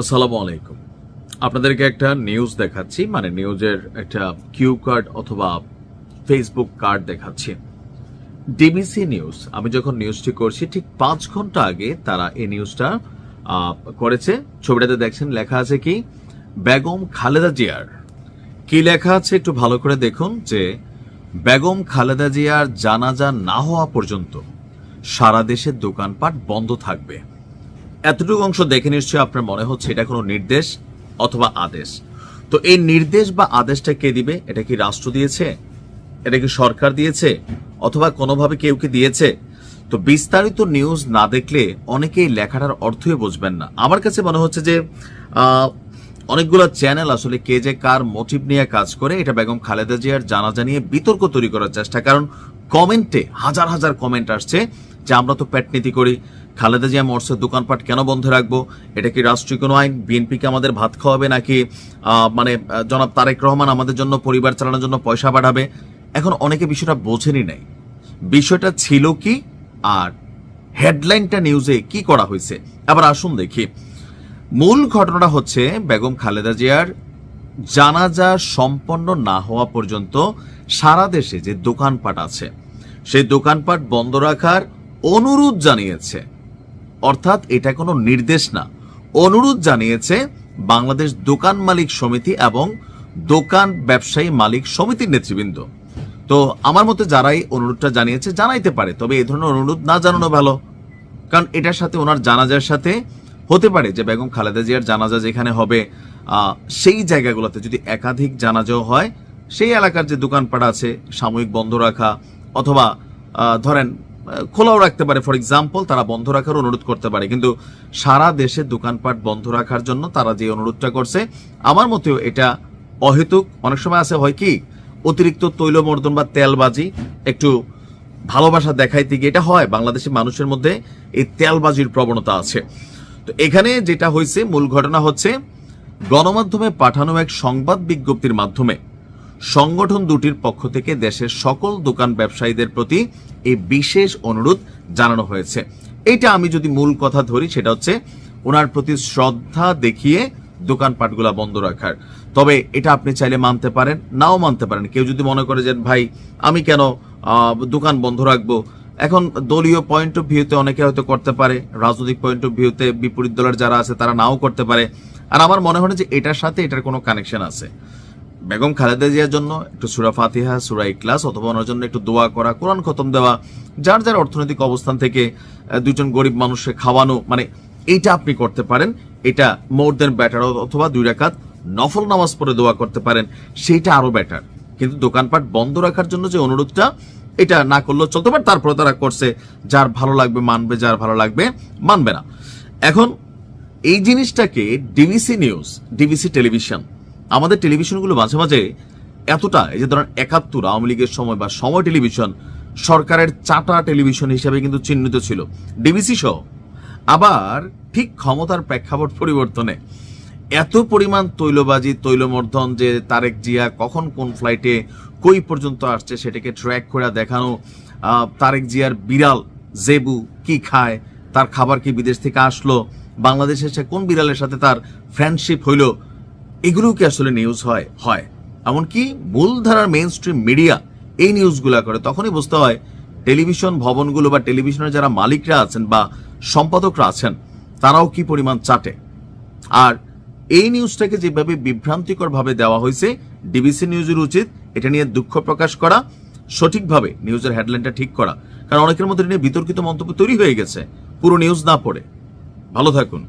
আসসালামু আলাইকুম। আপনাদেরকে একটা নিউজ দেখাচ্ছি, মানে নিউজের একটা কিউ কার্ড অথবা ফেসবুক কার্ড দেখাচ্ছি। ডিবিসি নিউজ, আমি যখন নিউজটি করছি ঠিক 5 ঘন্টা আগে তারা এই নিউজটা করেছে। ছবিটাতে দেখছেন লেখা আছে কি, বেগম খালেদা জিয়ার। কি লেখা আছে একটু ভালো করে দেখুন, যে বেগম খালেদা জিয়ার জানাজা না হওয়া পর্যন্ত সারা দেশের দোকানপাট বন্ধ থাকবে। এতটুকু অংশ দেখে নিশ্চয়ই আপনার মনে হচ্ছে এটা কোনো নির্দেশ অথবা আদেশ। তো এই নির্দেশ বা আদেশটা কে দিবে? এটা কি রাষ্ট্র দিয়েছে? এটা কি সরকার দিয়েছে? অথবা কোনোভাবে কেউ কি দিয়েছে? তো বিস্তারিত নিউজ না দেখলে অনেকেই লেখাটার অর্থই বুঝবেন না। আমার কাছে মনে হচ্ছে যে অনেকগুলো চ্যানেল আসলে কে যে কার মোটিভ নিয়ে কাজ করে, এটা বেগম খালেদা জিয়ার জানাজা নিয়ে বিতর্ক তৈরি করার চেষ্টা। কারণ কমেন্টে হাজার হাজার কমেন্ট আসছে যে আমরা তো পেট নীতি করি, খালেদা জিয়া মরছে, দোকানপাট কেন বন্ধ রাখবো? এটা কি রাষ্ট্রীয় কোনো আইন? বিএনপিকে আমাদের ভাত খাওয়াবে নাকি জনাব তারেক রহমান আমাদের জন্য পরিবার চালানোর জন্য পয়সা পাঠাবে? এখন অনেকে বিষয়টা বোঝেনি নাই, বিষয়টা ছিল কি আর হেডলাইনটা নিউজে কি করা হয়েছে। আবার আসুন দেখি, মূল ঘটনাটা হচ্ছে বেগম খালেদা জিয়ার জানাজা সম্পন্ন না হওয়া পর্যন্ত সারা দেশে যে দোকানপাট আছে সেই দোকানপাট বন্ধ রাখার অনুরোধ জানিয়েছে। অর্থাৎ এটা কোনো নির্দেশ না, অনুরোধ জানিয়েছে বাংলাদেশ দোকান মালিক সমিতি এবং দোকান ব্যবসায়ী মালিক সমিতির নেতৃবৃন্দ। তো আমার মতে যারাই অনুরোধটা জানিয়েছে জানাইতে পারে, তবে এই ধরনের অনুরোধ না জানানো ভালো। কারণ এটার সাথে ওনার জানাজার সাথে হতে পারে যে বেগম খালেদা জিয়ার জানাজা যেখানে হবে সেই জায়গাগুলোতে যদি একাধিক জানাজাও হয়, সেই এলাকার যে দোকানপাট আছে সাময়িক বন্ধ রাখা অথবা ধরেন খোলাও রাখতে পারে। ফর এক্সাম্পল তারা বন্ধ রাখার অনুরোধ করতে পারে, কিন্তু সারা দেশে দোকানপাট বন্ধ রাখার জন্য তারা যে অনুরোধটা করছে আমার মতেও এটা অহেতুক। অনেক সময় আছে হয় কি, অতিরিক্ত তৈলমর্দন বা তেলবাজি একটু ভালোবাসা দেখাইতে গিয়ে এটা হয়, বাংলাদেশের মানুষের মধ্যে এই তেলবাজির প্রবণতা আছে। তো এখানে যেটা হয়েছে, মূল ঘটনা হচ্ছে গণমাধ্যমে পাঠানো এক সংবাদ বিজ্ঞপ্তির মাধ্যমে সংগঠন দুটির পক্ষ থেকে দেশের সকল দোকান ব্যবসায়ীদের প্রতি এই বিশেষ অনুরোধ জানানো হয়েছে। এটা আমি যদি মূল কথা ধরি, সেটা হচ্ছে ওনার প্রতি শ্রদ্ধা দেখিয়ে দোকানপাটগুলা বন্ধ রাখার। তবে এটা আপনি চাইলে মানতে পারেন, নাও মানতে পারেন। কেউ যদি মনে করে যে ভাই আমি কেন দোকান বন্ধ রাখবো, এখন দলীয় পয়েন্ট অফ ভিউতে অনেকে হয়তো করতে পারে, রাজনৈতিক পয়েন্ট অফ ভিউতে বিপরীত দলের যারা আছে তারা নাও করতে পারে। আর আমার মনে হয় যে এটার সাথে এটার কোনো কানেকশন আছে। বেগম খালেদা জিয়ার জন্য একটু সূরা ফাতিহা, সূরা ইখলাস অথবা ওনার জন্য একটু দোয়া করা, কোরআন খতম দেওয়া, যার যার অর্থনৈতিক অবস্থান থেকে দুজন গরিব মানুষকে খাওয়ানো, মানে এইটা আপনি করতে পারেন। এটা মোর দেন বেটার। অথবা 2 রাকাত নফল নামাজ পড়ে দোয়া করতে পারেন, সেইটা আরো বেটার। কিন্তু দোকানপাট বন্ধ রাখার জন্য যে অনুরোধটা, এটা না করলেও চলতে পারে। তারপরে তারা করছে, যার ভালো লাগবে মানবে, যার ভালো লাগবে মানবে না। এখন এই জিনিসটাকে ডিবিসি নিউজ, ডিবিসি টেলিভিশন, আমাদের টেলিভিশনগুলো মাঝে মাঝে এতটা, এই যে ধরেন 71 আওয়ামী লীগের সময় বা সময় টেলিভিশন সরকারের চাটা টেলিভিশন হিসাবে কিন্তু চিহ্নিত ছিল, ডিবিসি সহ। আবার ঠিক ক্ষমতার প্রেক্ষাপট পরিবর্তনে এত পরিমাণ তৈলবাজি, তৈলমর্ধন, যে তারেক জিয়া কখন কোন ফ্লাইটে কই পর্যন্ত আসছে সেটাকে ট্র্যাক করে দেখানো, তারেক জিয়ার বিড়াল জেবু কি খায়, তার খাবার কি বিদেশ থেকে আসলো, বাংলাদেশে সে কোন বিড়ালের সাথে তার ফ্রেন্ডশিপ হইল, এগুলো কি আসলে নিউজ হয়? হয়। এমনকি মূলধারার মেইন স্ট্রিম মিডিয়া এই নিউজগুলা করে, তখনই বুঝতে হয় টেলিভিশন ভবনগুলো বা টেলিভিশনের যারা মালিকরা আছেন বা সম্পাদকরা আছেন তারাও কি পরিমাণ চাটে। আর এই নিউজটাকে যেভাবে বিভ্রান্তিকর ভাবে দেওয়া হয়েছে, ডিবিসি নিউজের উচিত এটা নিয়ে দুঃখ প্রকাশ করা, সঠিকভাবে নিউজের হেডলাইনটা ঠিক করা। কারণ অনেকের মধ্যে নিয়ে বিতর্কিত মন্তব্য তৈরি হয়ে গেছে পুরো নিউজ না পড়ে। ভালো থাকুন।